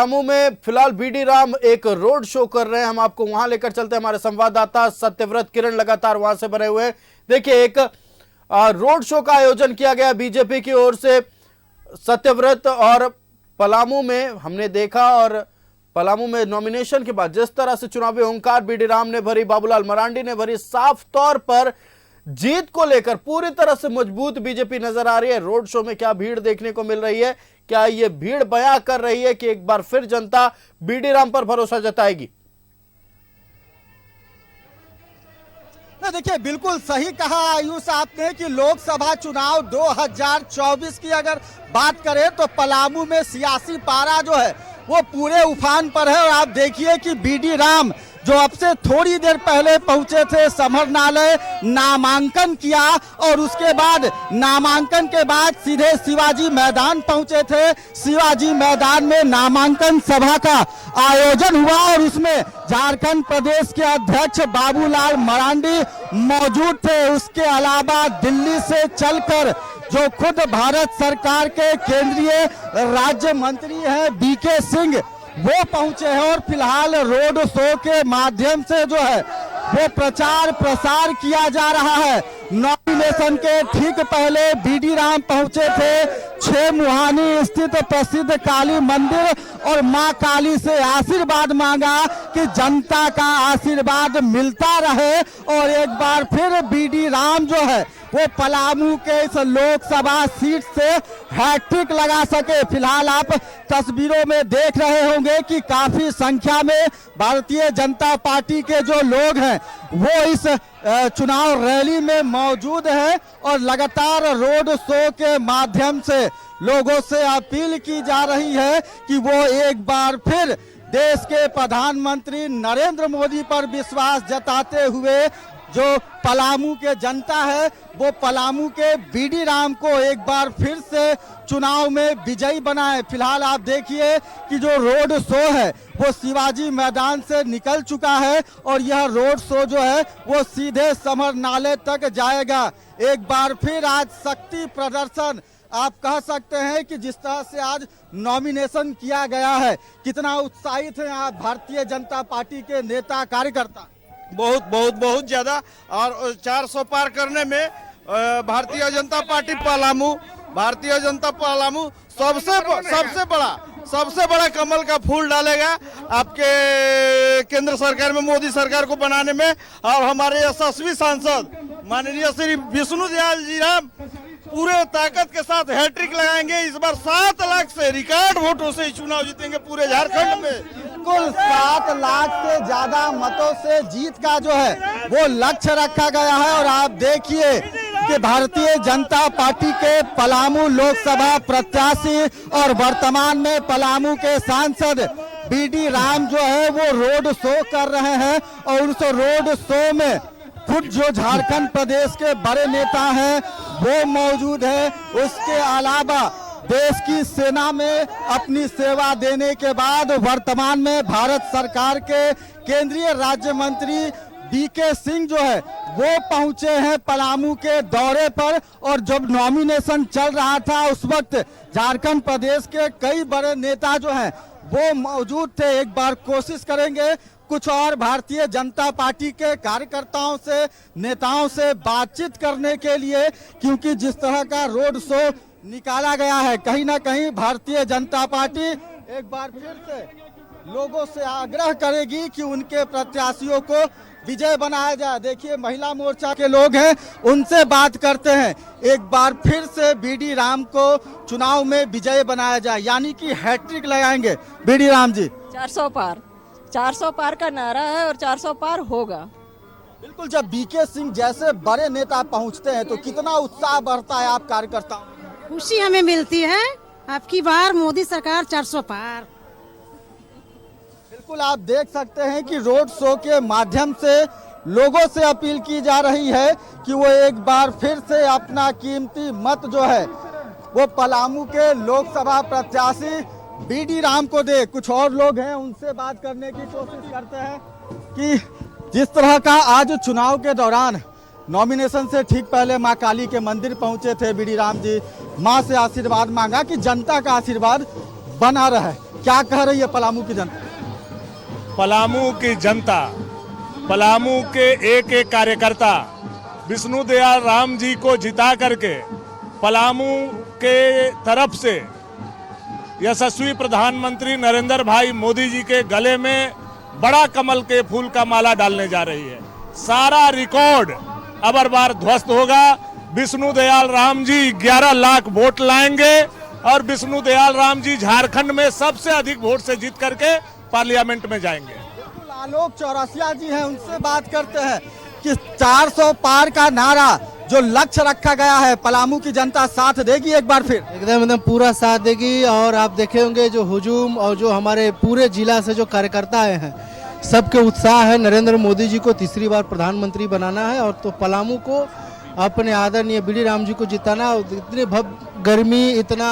पलामू में फिलहाल बीडी राम एक रोड शो कर रहे हैं। हम आपको वहां लेकर चलते हैं। हमारे संवाददाता सत्यव्रत किरण लगातार वहां से बने हुए। देखिए, एक रोड शो का आयोजन किया गया बीजेपी की ओर से सत्यव्रत, और पलामू में हमने देखा, और पलामू में नॉमिनेशन के बाद जिस तरह से चुनावी हुंकार बीडी राम ने भरी, बाबूलाल मरांडी ने भरी, साफ तौर पर जीत को लेकर पूरी तरह से मजबूत बीजेपी नजर आ रही है। रोड शो में क्या भीड़ देखने को मिल रही है, क्या ये भीड़ बयां कर रही है कि एक बार फिर जनता बीडी राम पर भरोसा जताएगी? देखिए, बिल्कुल सही कहा आयुष आपने कि लोकसभा चुनाव 2024 की अगर बात करें तो पलामू में सियासी पारा जो है वो पूरे उफान पर है। और आप देखिए कि बीडी राम जो अब से थोड़ी देर पहले पहुंचे थे समरनालय, नामांकन किया, और उसके बाद नामांकन के बाद सीधे शिवाजी मैदान पहुंचे थे। शिवाजी मैदान में नामांकन सभा का आयोजन हुआ और उसमें झारखंड प्रदेश के अध्यक्ष बाबूलाल मरांडी मौजूद थे। उसके अलावा दिल्ली से चलकर जो खुद भारत सरकार के केंद्रीय राज्य मंत्री हैं बीके सिंह, वो पहुंचे हैं और फिलहाल रोड शो के माध्यम से जो है वो प्रचार प्रसार किया जा रहा है। नॉमिनेशन के ठीक पहले बीडी राम पहुंचे थे 6 मुहानी स्थित प्रसिद्ध काली मंदिर और मां काली से आशीर्वाद मांगा कि जनता का आशीर्वाद मिलता रहे और एक बार फिर बीडी राम जो है वो पलामू के इस लोकसभा सीट से हैट्रिक लगा सके। फिलहाल आप तस्वीरों में देख रहे होंगे कि काफी संख्या में भारतीय जनता पार्टी के जो लोग हैं वो इस चुनाव रैली में मौजूद हैं और लगातार रोड शो के माध्यम से लोगों से अपील की जा रही है कि वो एक बार फिर देश के प्रधानमंत्री नरेंद्र मोदी पर विश्वास जताते हुए जो पलामू के जनता है वो पलामू के बीडी राम को एक बार फिर से चुनाव में विजयी बनाए। फिलहाल आप देखिए कि जो रोड शो है वो शिवाजी मैदान से निकल चुका है और यह रोड शो जो है वो सीधे समरनालय तक जाएगा। एक बार फिर आज शक्ति प्रदर्शन आप कह सकते हैं कि जिस तरह से आज नॉमिनेशन किया गया है, कितना उत्साहित हैं आप भारतीय जनता पार्टी के नेता कार्यकर्ता? बहुत बहुत बहुत ज्यादा, और 400 पार करने में भारतीय जनता पार्टी पलामू सबसे बड़ा कमल का फूल डालेगा आपके केंद्र सरकार में, मोदी सरकार को बनाने में। और हमारे यशस्वी सांसद माननीय श्री विष्णु दयाल जी राम पूरे ताकत के साथ हैट्रिक लगाएंगे। इस बार 7 लाख से रिकॉर्ड वोटों से चुनाव जीतेंगे पूरे झारखंड में। कुल 7 लाख से ज्यादा मतों से जीत का जो है वो लक्ष्य रखा गया है। और आप देखिए कि भारतीय जनता पार्टी के पलामू लोकसभा प्रत्याशी और वर्तमान में पलामू के सांसद बीडी राम जो है वो रोड शो कर रहे हैं और उस रोड शो में खुद जो झारखंड प्रदेश के बड़े नेता हैं वो मौजूद है। उसके अलावा देश की सेना में अपनी सेवा देने के बाद वर्तमान में भारत सरकार के केंद्रीय राज्य मंत्री बीके सिंह जो है वो पहुंचे हैं पलामू के दौरे पर। और जब नॉमिनेशन चल रहा था उस वक्त झारखंड प्रदेश के कई बड़े नेता जो हैं वो मौजूद थे। एक बार कोशिश करेंगे कुछ और भारतीय जनता पार्टी के कार्यकर्ताओं से, नेताओं से बातचीत करने के लिए, क्योंकि जिस तरह का रोड शो निकाला गया है कहीं ना कहीं भारतीय जनता पार्टी एक बार फिर से लोगों से आग्रह करेगी कि उनके प्रत्याशियों को विजय बनाया जाए। देखिए, महिला मोर्चा के लोग हैं, उनसे बात करते हैं। एक बार फिर से बीडी राम को चुनाव में विजय बनाया जाए, यानी कि हैट्रिक लगाएंगे बीडी राम जी। 400 पार का नारा है और 400 पार होगा। बिल्कुल, जब बीके सिंह जैसे बड़े नेता पहुंचते हैं तो कितना उत्साह बढ़ता है आप कार्यकर्ताओं? खुशी हमें मिलती है। आपकी बार मोदी सरकार 400 पार। बिल्कुल, आप देख सकते हैं कि रोड शो के माध्यम से लोगों से अपील की जा रही है कि वो एक बार फिर से अपना कीमती मत जो है वो पलामू के लोकसभा प्रत्याशी बीडी राम को दे। कुछ और लोग हैं, उनसे बात करने की कोशिश करते हैं कि जिस तरह का आज चुनाव के दौरान नॉमिनेशन से ठीक पहले मां काली के मंदिर पहुंचे थे बीडी राम जी, मां से आशीर्वाद मांगा कि जनता का आशीर्वाद बना रहे। क्या कह रही है पलामू की जनता? पलामू की जनता, पलामू के एक एक कार्यकर्ता विष्णु दयाल राम जी को जिता करके पलामू के तरफ से यशस्वी प्रधानमंत्री नरेंद्र भाई मोदी जी के गले में बड़ा कमल के फूल का माला डालने जा रही है। सारा रिकॉर्ड अबर बार ध्वस्त होगा। विष्णु दयाल राम जी 11 लाख वोट लाएंगे और विष्णु दयाल राम जी झारखंड में सबसे अधिक वोट से जीत करके पार्लियामेंट में जाएंगे। आलोक चौरसिया जी हैं, उनसे बात करते हैं कि 400 पार का नारा जो लक्ष्य रखा गया है, पलामू की जनता साथ देगी एक बार फिर? एकदम पूरा साथ देगी। और आप देखे होंगे जो हुजूम और जो हमारे पूरे जिला से जो कार्यकर्ता आए हैं, सबके उत्साह है नरेंद्र मोदी जी को तीसरी बार प्रधानमंत्री बनाना है और तो पलामू को अपने आदरणीय बीडी राम जी को जिताना। इतने गर्मी, इतना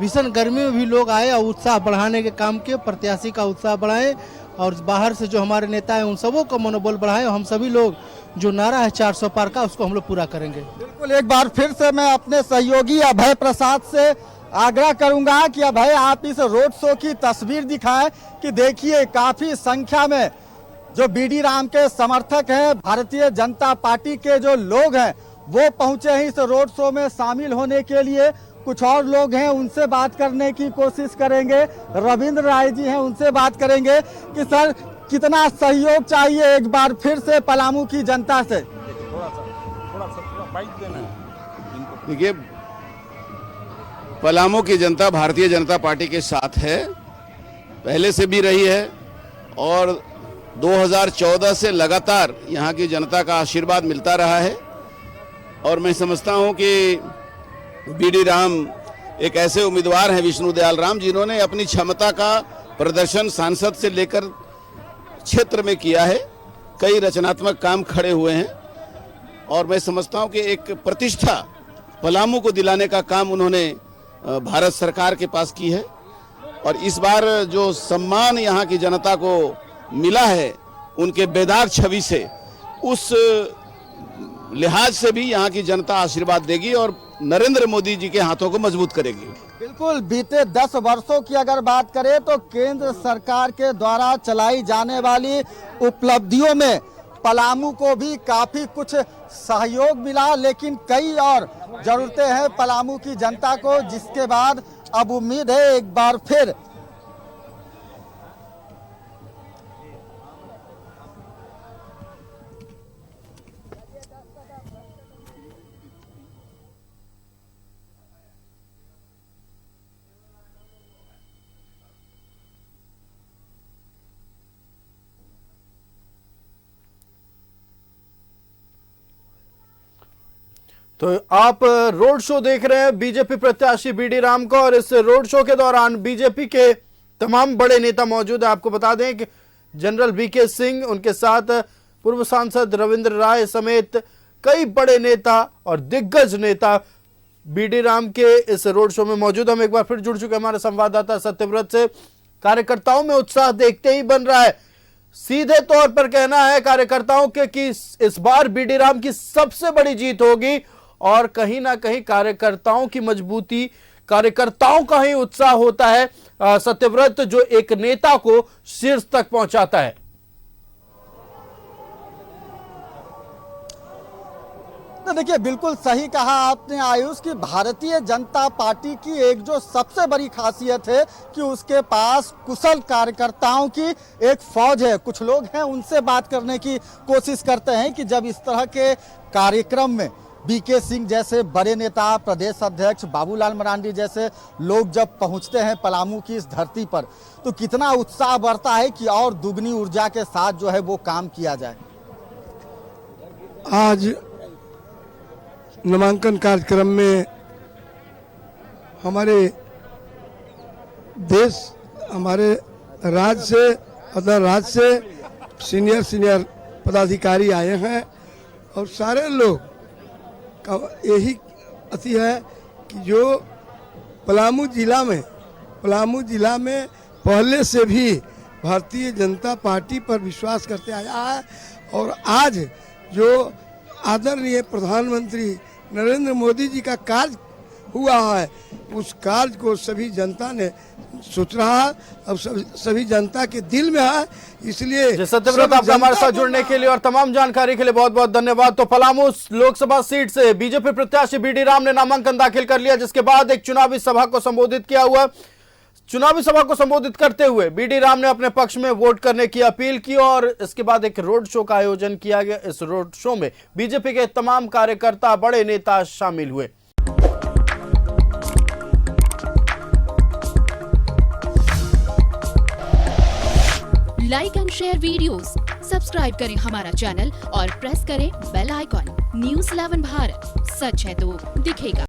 भीषण गर्मी में भी लोग आए और उत्साह बढ़ाने के काम किए। प्रत्याशी का उत्साह बढ़ाएं और बाहर से जो हमारे नेता हैं उन सबों का मनोबल बढ़ाएं। हम सभी लोग जो नारा है 400 पार का, उसको हम लोग पूरा करेंगे। बिल्कुल, एक बार फिर से मैं अपने सहयोगी अभय प्रसाद से आग्रह करूंगा कि अभय आप इस रोड शो की तस्वीर दिखाएं कि देखिए काफी संख्या में जो बीडी राम के समर्थक हैं, भारतीय जनता पार्टी के जो लोग हैं वो पहुंचे हैं इस रोड शो में शामिल होने के लिए। कुछ और लोग हैं, उनसे बात करने की कोशिश करेंगे। रविंद्र राय जी हैं, उनसे बात करेंगे कि सर कितना सहयोग चाहिए एक बार फिर से पलामू की जनता से? देखिए, पलामू की जनता भारतीय जनता पार्टी के साथ है, पहले से भी रही है और 2014 से लगातार यहाँ की जनता का आशीर्वाद मिलता रहा है। और मैं समझता हूँ कि बीडी राम एक ऐसे उम्मीदवार हैं, विष्णु दयाल राम, जिन्होंने अपनी क्षमता का प्रदर्शन सांसद से लेकर क्षेत्र में किया है। कई रचनात्मक काम खड़े हुए हैं और मैं समझता हूं कि एक प्रतिष्ठा पलामू को दिलाने का काम उन्होंने भारत सरकार के पास की है। और इस बार जो सम्मान यहाँ की जनता को मिला है उनके बेदाग छवि से, उस लिहाज से भी यहाँ की जनता आशीर्वाद देगी और नरेंद्र मोदी जी के हाथों को मजबूत करेगी। बिल्कुल, बीते 10 वर्षों की अगर बात करें तो केंद्र सरकार के द्वारा चलाई जाने वाली उपलब्धियों में पलामू को भी काफी कुछ सहयोग मिला, लेकिन कई और जरूरतें हैं पलामू की जनता को, जिसके बाद अब उम्मीद है एक बार फिर तो आप रोड शो देख रहे हैं बीजेपी प्रत्याशी बीडी राम का, और इस रोड शो के दौरान बीजेपी के तमाम बड़े नेता मौजूद हैं। आपको बता दें कि जनरल वीके सिंह, उनके साथ पूर्व सांसद रविंद्र राय समेत कई बड़े नेता और दिग्गज नेता बीडी राम के इस रोड शो में मौजूद। हम एक बार फिर जुड़ चुके हमारे संवाददाता सत्यव्रत से। कार्यकर्ताओं में उत्साह देखते ही बन रहा है। सीधे तौर पर कहना है कार्यकर्ताओं के कि इस बार बीडी राम की सबसे बड़ी जीत होगी और कहीं ना कहीं कार्यकर्ताओं की मजबूती, कार्यकर्ताओं का ही उत्साह होता है सत्यव्रत, जो एक नेता को शीर्ष तक पहुंचाता है। तो देखिए, बिल्कुल सही कहा आपने आयुष की भारतीय जनता पार्टी की एक जो सबसे बड़ी खासियत है कि उसके पास कुशल कार्यकर्ताओं की एक फौज है। कुछ लोग हैं, उनसे बात करने की कोशिश करते हैं कि जब इस तरह के कार्यक्रम में बीके सिंह जैसे बड़े नेता, प्रदेश अध्यक्ष बाबूलाल मरांडी जैसे लोग जब पहुंचते हैं पलामू की इस धरती पर, तो कितना उत्साह बढ़ता है कि और दुगनी ऊर्जा के साथ जो है वो काम किया जाए। आज नामांकन कार्यक्रम में हमारे देश, हमारे राज्य से, अदर राज्य से सीनियर पदाधिकारी आए हैं और सारे लोग का यही अति है कि जो पलामू जिला में पहले से भी भारतीय जनता पार्टी पर विश्वास करते आया है और आज जो आदरणीय प्रधानमंत्री नरेंद्र मोदी जी का कार्य हुआ है, उस कार्य को सभी जनता ने सोच रहा है और सभी जनता के दिल में है, इसलिए सत्यव्रत आपका हमारे साथ जुड़ने के लिए और तमाम जानकारी के लिए बहुत बहुत धन्यवाद। तो पलामू लोकसभा सीट से बीजेपी प्रत्याशी बीडी राम ने नामांकन दाखिल कर लिया, जिसके बाद एक चुनावी सभा को संबोधित किया हुआ। चुनावी सभा को संबोधित करते हुए बीडी राम ने अपने पक्ष में वोट करने की अपील की और इसके बाद एक रोड शो का आयोजन किया गया। इस रोड शो में बीजेपी के तमाम कार्यकर्ता, बड़े नेता शामिल हुए। Like and share videos, subscribe करें हमारा चैनल और प्रेस करें बेल आइकॉन। न्यूज़ 11 भारत, सच है तो दिखेगा।